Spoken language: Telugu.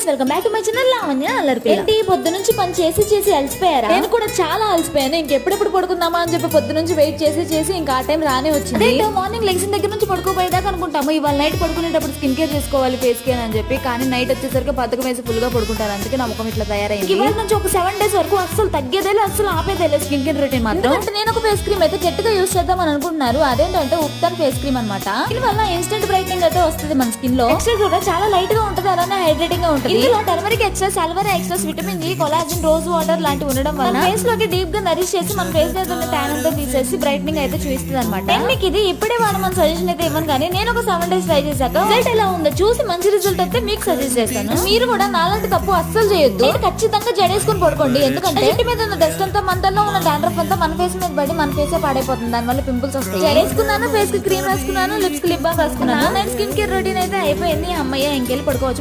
Guys, welcome back to my channel Lavanya అల్లరి. ఏంటి పొద్దు నుంచి పని చేసి చేసి అలసిపోయారా? నేను కూడా చాలా అలసిపోయాను. ఇంకెప్పుడెప్పుడు పడుకుందామా అని చెప్పి పొద్దు నుంచి వెయిట్ చేసి చేసి ఇంకా ఆ టైం రానే వచ్చింది. మార్నింగ్ లెగ్సిన్ దగ్గర నుంచి పడుకోపోయేదాకా అనుకుంటాము ఇవాళ నైట్ పడుకునేటప్పుడు స్కిన్ కేర్ చేసుకోవాలి, ఫేస్ కేర్ అని చెప్పి. కానీ నైట్ వచ్చేసరికి బతుకం వేసి ఫుల్ గా పడుకుంటారు. అందుకే నమ్మకం ఇట్లా తయారైంది. ఇవాళ నుంచి ఒక 7 days వరకు అస్సలు తగ్గేదేలే, అస్సలు ఆపేదేలే స్కిన్ కేర్ రొటీన్ మాత్రం. అంటే నేను ఒక ఫేస్ క్రీమ్ అయితే గట్టిగా యూస్ చేద్దాం అని అనుకుంటున్నారు. అదేంటంటే ఉప్తన్ ఫేస్ క్రీమ్ అనమాట. దీని వల్ల ఇన్స్టెంట్ బ్రైట్నింగ్ అయితే వస్తుంది మన స్కిన్ లో. టెక్స్చర్ కూడా చాలా లైట్ గా ఉంటది, అలానే హైడ్రేటింగ్ గా ఉంటుంది. ఇందులో turmeric extracts, aloe vera extracts, vitamin E, collagen, rose water లాంటివి ఉండడం వల్ల ఫేస్ లోకి డీప్ గా నరిష్ చేసి మన ఫేస్ మీద ఉన్న ట్యాన్ అంతా తీసేసి బ్రైట్నింగ్ అయితే చూపిస్తుంది అనమాట. మీకు ఇది ఇప్పుడే వాడమని సజెషన్ అయితే ఇవ్వను, కానీ నేను ఒక 7 days ట్రై చేశాక రిజల్ట్ ఎలా ఉందో చూసి మంచి రిజల్ట్ అయితే మీకు సజెస్ట్ చేస్తాను. మీరు కూడా నాలాంటి తప్పు అస్సలు చేయొద్దు. ఖచ్చితంగా జడేసుకుని పడుకోండి, ఎందుకంటే ఇంటి మీద ఉన్న డస్ట్ అంతా, మంటల్లో ఉన్న డాండ్రఫ్ అంతా మన ఫేస్ మీద పడి మన ఫేసే పాడైపోతుంది. దాని వల్ల పింపుల్స్ వస్తాయి. జడేసుకున్నాను, ఫేస్ కి క్రీమ్ రాసుకున్నాను, లిప్స్ కి లిప్ బామ్ రాసుకున్నాను. నైట్ స్కిన్ కేర్ రొటీన్ అయితే అయిపోయింది. అమ్మయ్య ఇంకెళ్ళి పడుకోవచ్చు.